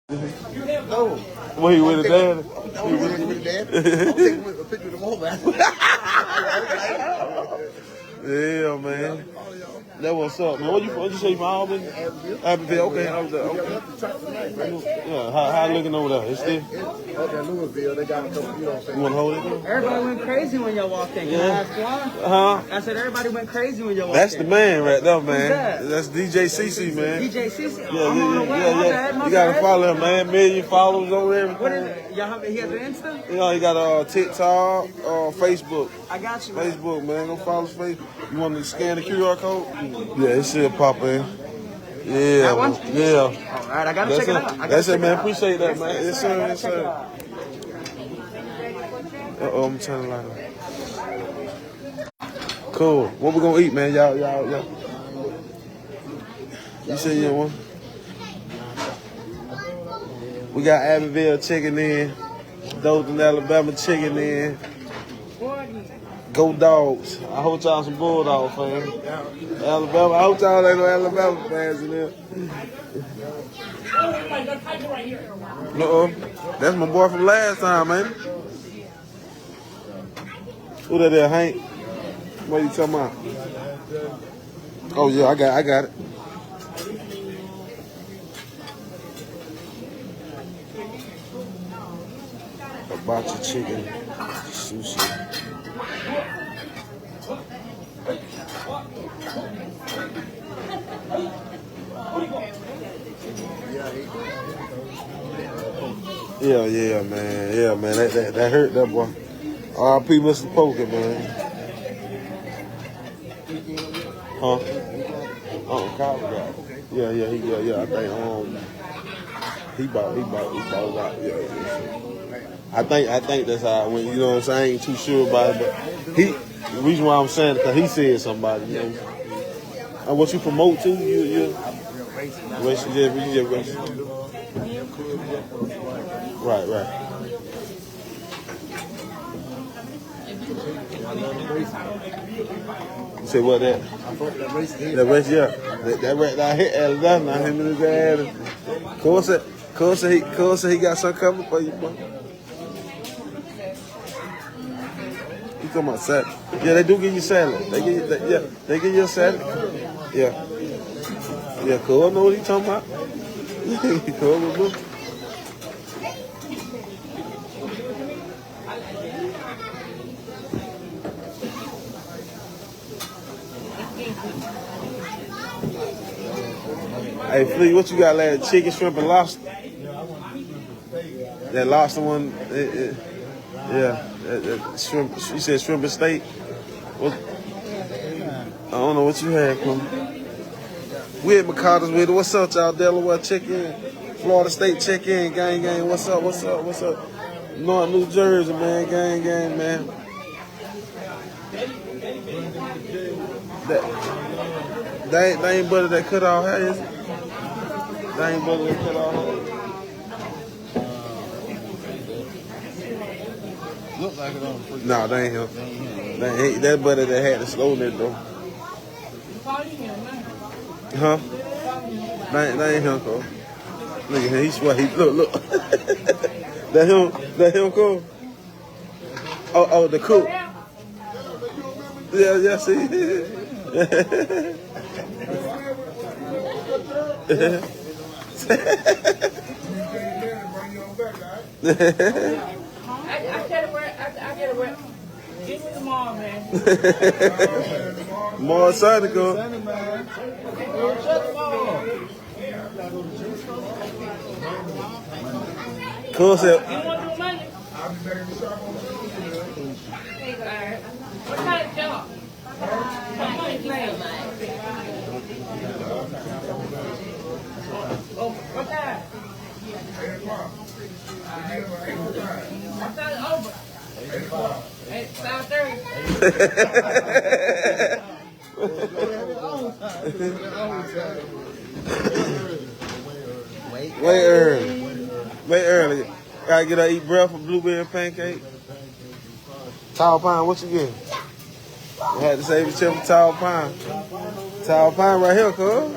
No. Well, he with his dad? No, he with his dad. I'm taking a picture of the mobile. Yeah, man. That what's up, man. What you say, my Albany? Abbeville. Okay, I was there. Okay. Yeah, how looking over there? It's still? Up there in Louisville, they got a couple, you know what I'm saying? You want to hold it? Everybody went crazy when y'all walked in. Can I ask why? Huh? I said everybody went crazy when y'all walked in. That's the man right there, man. Who's that? That's DJ CC, man. DJ CC? Yeah. You gotta follow him, man. Million followers over everything. What is it? Y'all have he has an Insta? You know, he got TikTok, Facebook. I got you. Facebook, man. Go follow his Facebook. You want to scan the QR code? Yeah, it should pop in. Yeah, That one? Yeah. All right, I gotta check it out. That's it, man. Appreciate that, man. Yes, sir. Yes, sir. I'm turning the light on. Cool. What we gonna eat, man? Y'all. You say you want? We got Abbeville chicken in, Dothan, Alabama chicken in. Go Dogs. I hope y'all some Bulldog fans. Alabama. I hope y'all ain't no Alabama fans in there. No, that's my boy from last time, man. Who that there, Hank? What you talking about? Oh yeah, I got it. Hibachi chicken, sushi. Yeah, man. Yeah, man. That hurt that boy. R.I.P. Mr. Poker, man. Huh? Oh, Kyle got it. Yeah. I think he bought out. Yeah. I think that's how it went. You know what I'm saying? I ain't too sure about it, but the reason why I'm saying it because he said somebody. You know. And what you promote too, you racing. Right. You say what that? That race, yeah. That hit Alabama, not him in his ass. Cole said he got something coming for you, boy. You talking about salad? Yeah, they do give you salad. They give you a salad. Yeah, Cole know what he talking about. Cole will do. Hey, Flea, what you got last? Chicken, shrimp, and lobster? That lobster one, that shrimp. You said shrimp and steak. What? I don't know what you had, Cole. We at McCarter's with it. What's up, y'all? Delaware chicken, Florida State chicken, gang. What's up? North New Jersey, man, gang, man. That ain't butter that cut off hair, is it? That ain't butter that cut off hair. Look like it on the free. No, that ain't him. That butter that had the slow net though. Huh? That ain't him, Cole. Look at him, he's sweaty. Look. That him, Cole. Oh, the cook. Yeah, see. I get it. Give me the mom, man. More excited, Cole. Cole said. You want to do money? What kind of job? What money playing? Oh, what time? 8 o'clock. What time is over? 8 o'clock. 7:30. Way early. Gotta get her eat breakfast, blueberry pancake. Tall pine, what you get? I had to save the chip for tall pine. Tall pine right here, cuz.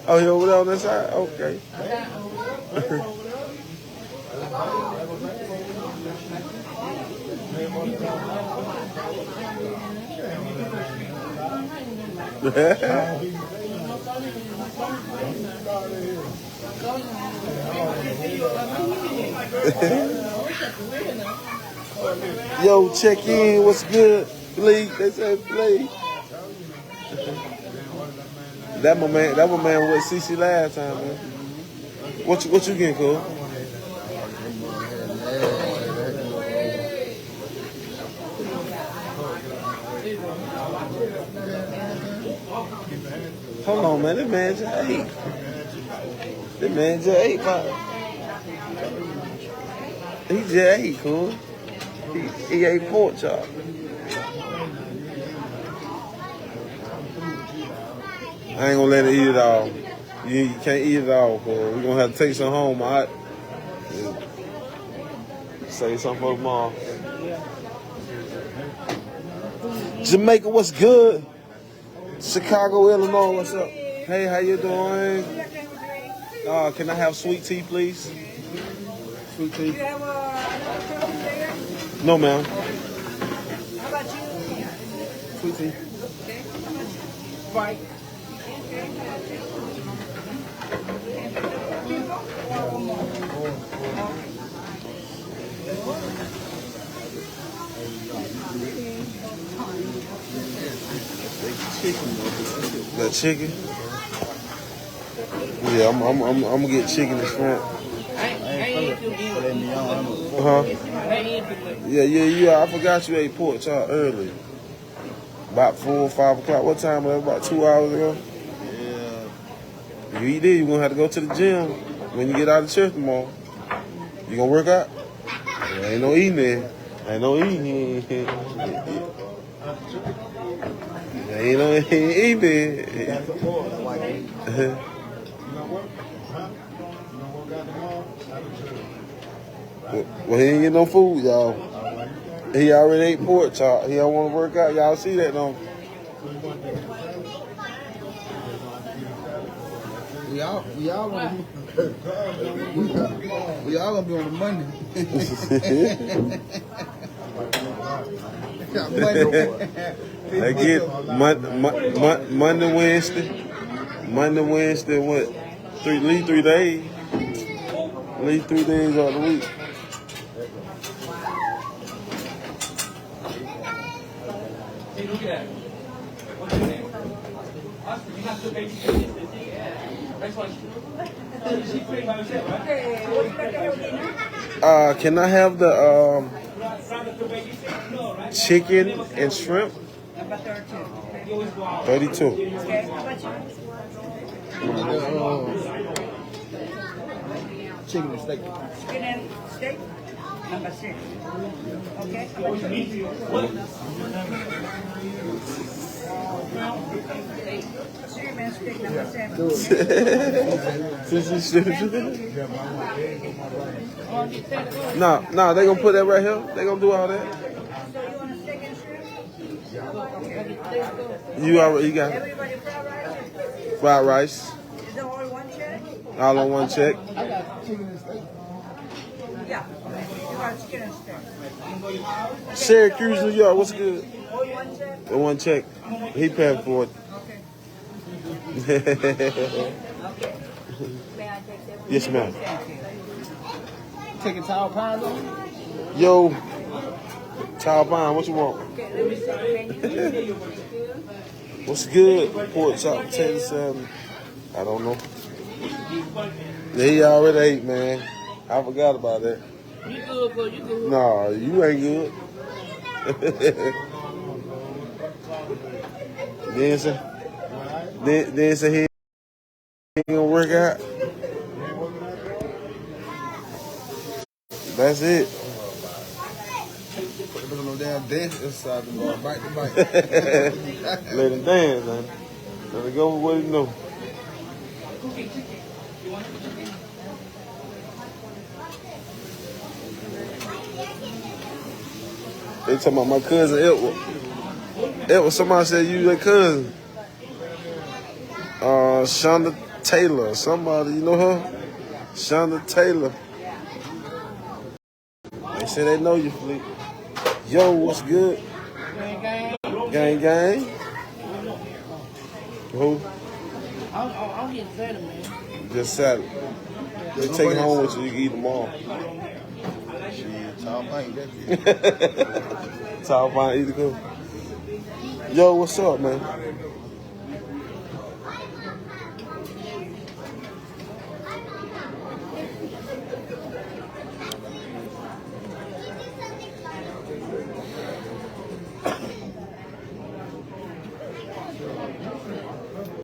Oh, he over there on this side? Okay. Yo, check in. What's good? Please. They said please. That my man. That my man with CC last time, man. What you getting, Cole? Hold on, man. This man just ate. This man just ate, man. He just ate, cool. He ate pork chop. I ain't gonna let it eat it all. You can't eat it all, cool. We're gonna have to take some home, all right? Say something for tomorrow. Jamaica, what's good? Chicago, Illinois, what's up? Hey, how you doing? Can I have sweet tea, please? Sweet tea? Do you have another coffee there? No, ma'am. How about you? Sweet tea. Okay. Right. That chicken? Yeah, I'm gonna get chicken and shrimp. Yeah. I forgot you ate pork chop early. About 4 or 5 o'clock. What time was it? About 2 hours ago? Yeah. You eat there, you're gonna have to go to the gym when you get out of church tomorrow. You gonna work out? There ain't no eating there. Ain't no eating. Ain't no eating there. Well, he ain't get no food, y'all. He already ate pork chop. He don't want to work out. Y'all see that, don't? We all gonna be on the Monday. They get Monday, Wednesday, what? 3 days. Leave 3 days out of the week. Hey, look at that. What's your name? Oscar, you got the baby. Next one. She's playing by herself, right? Can I have the chicken and shrimp? About 32. 32. Okay, how about you? Chicken and steak. Chicken and steak? Number 6. Okay, how about you? Chicken and steak, number 7. No, they gonna put that right here. They gonna do all that. So you want a steak and shrimp? You got it. Everybody fried rice? Fried rice, Is it all one check? all on one check. I got chicken and steak. Yeah. You got chicken and steak. Syracuse, New York. What's good? All one check? The one check. He paid for it. Okay. Okay. May I take that? Yes, ma'am. Thank you. Taking towel pies on? Yo, Tao Pine, what you want? Okay, let me see the menu. What's good? Pork chop, potato salad. I don't know. Yeah, he already ate, man. I forgot about that. You good, bro? You good? Nah, you ain't good. Then say he ain't gonna work out. That's it. Put no damn dance inside the bar, bite to bite. Let him dance, man. Let him go with what he know. They talking about my cousin Edward. Somebody said you their cousin. Shonda Taylor. Somebody, you know her? Shonda Taylor. They say they know you, Fleet. Yo, what's good? Gang, gang. Who? I'm getting fed, man. Just salad. Just take it home with you. You can eat them all. Shit, Tall Pint, that shit. Tall fine, eat it good. Yo, what's up, man?